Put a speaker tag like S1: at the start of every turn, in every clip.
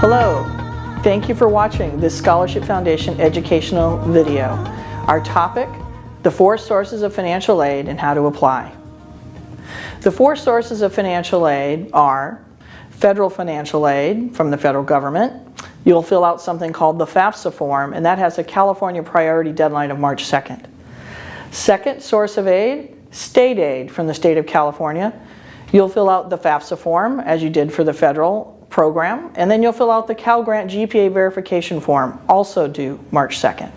S1: Hello, thank you for watching this Scholarship Foundation educational video. Our topic, the 4 sources of financial aid and how to apply. The 4 sources of financial aid are federal financial aid from the federal government. You'll fill out something called the FAFSA form, and that has a California priority deadline of March 2nd. Second source of aid, state aid from the state of California. You'll fill out the FAFSA form as you did for the federal program, and then you'll fill out the Cal Grant GPA verification form, also due March 2nd.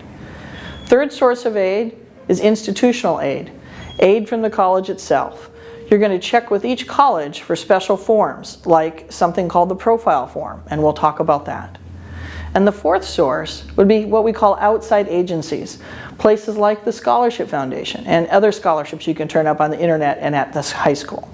S1: Third source of aid is institutional aid, aid from the college itself. You're going to check with each college for special forms, like something called the profile form, and we'll talk about that. And the fourth source would be what we call outside agencies, places like the Scholarship Foundation and other scholarships you can turn up on the internet and at this high school.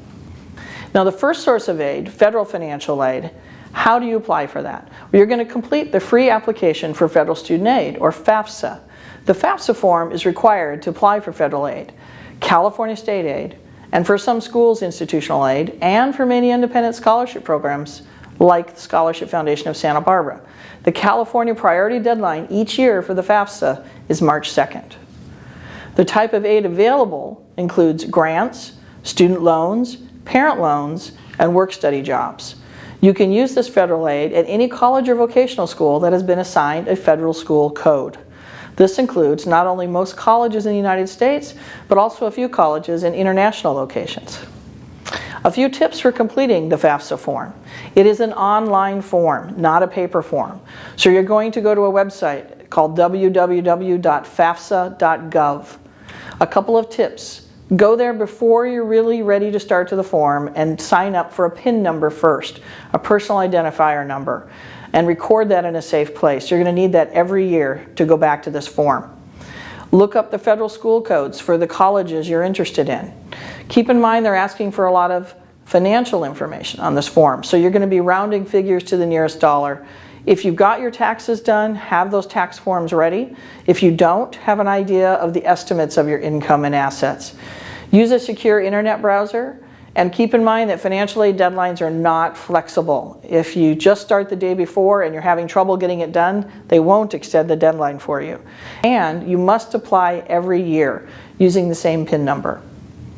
S1: Now the first source of aid, federal financial aid, how do you apply for that? Well, you're going to complete the free application for federal student aid, or FAFSA. The FAFSA form is required to apply for federal aid, California state aid, and for some schools institutional aid, and for many independent scholarship programs like the Scholarship Foundation of Santa Barbara. The California priority deadline each year for the FAFSA is March 2nd. The type of aid available includes grants, student loans, parent loans, and work-study jobs. You can use this federal aid at any college or vocational school that has been assigned a federal school code. This includes not only most colleges in the United States, but also a few colleges in international locations. A few tips for completing the FAFSA form. It is an online form, not a paper form. So you're going to go to a website called www.fafsa.gov. A couple of tips. Go there before you're really ready to start to the form and sign up for a PIN number first, a personal identifier number, and record that in a safe place. You're going to need that every year to go back to this form. Look up the federal school codes for the colleges you're interested in. Keep in mind they're asking for a lot of financial information on this form, so you're going to be rounding figures to the nearest dollar. If you've got your taxes done, have those tax forms ready. If you don't, have an idea of the estimates of your income and assets. Use a secure internet browser, and keep in mind that financial aid deadlines are not flexible. If you just start the day before and you're having trouble getting it done, they won't extend the deadline for you. And you must apply every year using the same PIN number.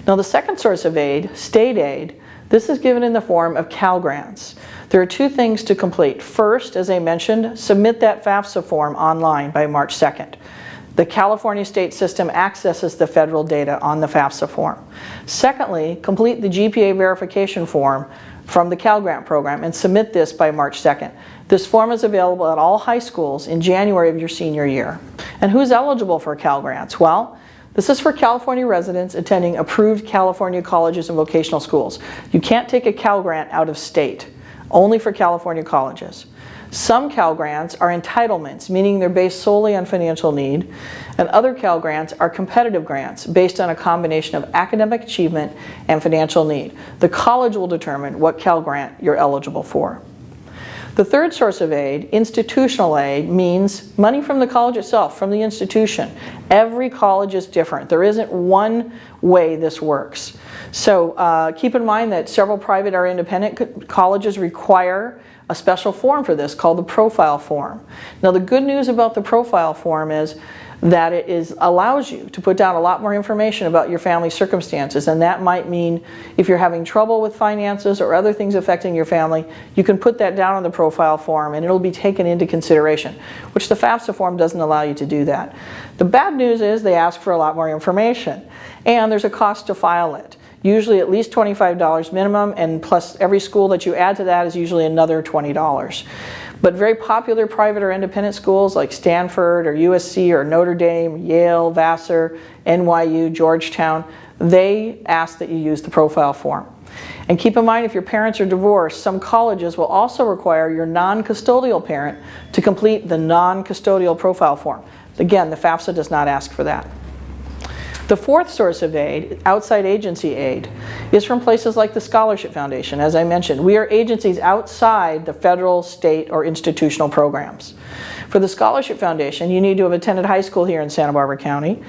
S1: Now the second source of aid, state aid, this is given in the form of Cal Grants. There are 2 things to complete. First, as I mentioned, submit that FAFSA form online by March 2nd. The California state system accesses the federal data on the FAFSA form. Secondly, complete the GPA verification form from the Cal Grant program and submit this by March 2nd. This form is available at all high schools in January of your senior year. And who's eligible for Cal Grants? Well, this is for California residents attending approved California colleges and vocational schools. You can't take a Cal Grant out of state, only for California colleges. Some Cal Grants are entitlements, meaning they're based solely on financial need, and other Cal Grants are competitive grants based on a combination of academic achievement and financial need. The college will determine what Cal Grant you're eligible for. The third source of aid, institutional aid, means money from the college itself, from the institution. Every college is different. There isn't one way this works. So keep in mind that several private or independent colleges require a special form for this called the profile form. Now the good news about the profile form is that it allows you to put down a lot more information about your family circumstances, and that might mean if you're having trouble with finances or other things affecting your family, you can put that down on the profile form and it'll be taken into consideration, which the FAFSA form doesn't allow you to do that. The bad news is they ask for a lot more information, and there's a cost to file it. Usually at least $25 minimum, and plus every school that you add to that is usually another $20. But very popular private or independent schools like Stanford or USC or Notre Dame, Yale, Vassar, NYU, Georgetown, they ask that you use the profile form. And keep in mind, if your parents are divorced, some colleges will also require your non-custodial parent to complete the non-custodial profile form. Again, the FAFSA does not ask for that. The fourth source of aid, outside agency aid, is from places like the Scholarship Foundation. As I mentioned, we are agencies outside the federal, state, or institutional programs. For the Scholarship Foundation, you need to have attended high school here in Santa Barbara County,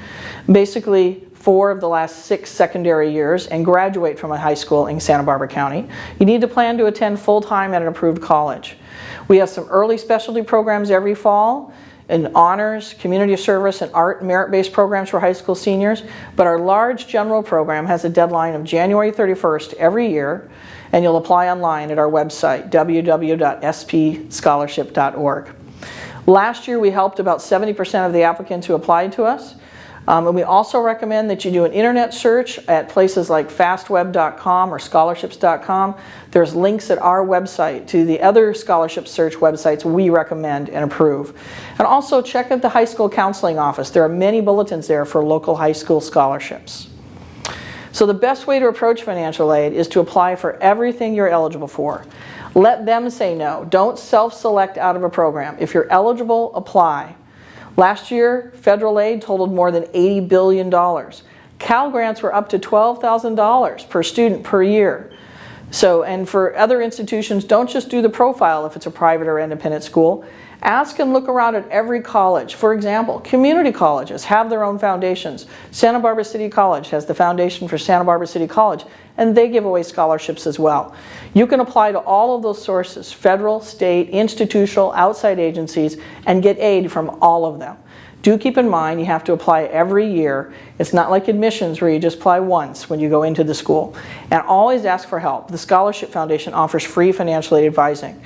S1: basically 4 of the last 6 secondary years, and graduate from a high school in Santa Barbara County. You need to plan to attend full-time at an approved college. We have some early specialty programs every fall in honors, community service, and art merit-based programs for high school seniors. But our large general program has a deadline of January 31st every year, and you'll apply online at our website, www.spscholarship.org. Last year we helped about 70% of the applicants who applied to us. And we also recommend that you do an internet search at places like fastweb.com or scholarships.com. There's links at our website to the other scholarship search websites we recommend and approve. And also check at the high school counseling office. There are many bulletins there for local high school scholarships. So the best way to approach financial aid is to apply for everything you're eligible for. Let them say no. Don't self-select out of a program. If you're eligible, apply. Last year, federal aid totaled more than $80 billion. Cal grants were up to $12,000 per student per year. So, and for other institutions, don't just do the profile if it's a private or independent school. Ask and look around at every college. For example, community colleges have their own foundations. Santa Barbara City College has the Foundation for Santa Barbara City College, and they give away scholarships as well. You can apply to all of those sources, federal, state, institutional, outside agencies, and get aid from all of them. Do keep in mind you have to apply every year. It's not like admissions where you just apply once when you go into the school. And always ask for help. The Scholarship Foundation offers free financial aid advising.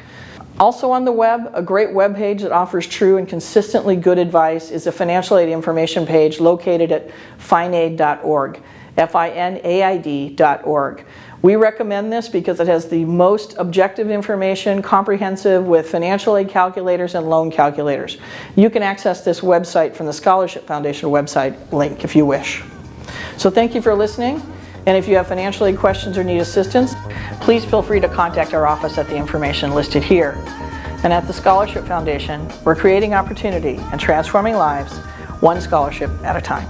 S1: Also on the web, a great web page that offers true and consistently good advice is a financial aid information page located at finaid.org, FINAID.org. We recommend this because it has the most objective information, comprehensive, with financial aid calculators and loan calculators. You can access this website from the Scholarship Foundation website link if you wish. So thank you for listening, and if you have financial aid questions or need assistance, please feel free to contact our office at the information listed here. And at the Scholarship Foundation, we're creating opportunity and transforming lives, one scholarship at a time.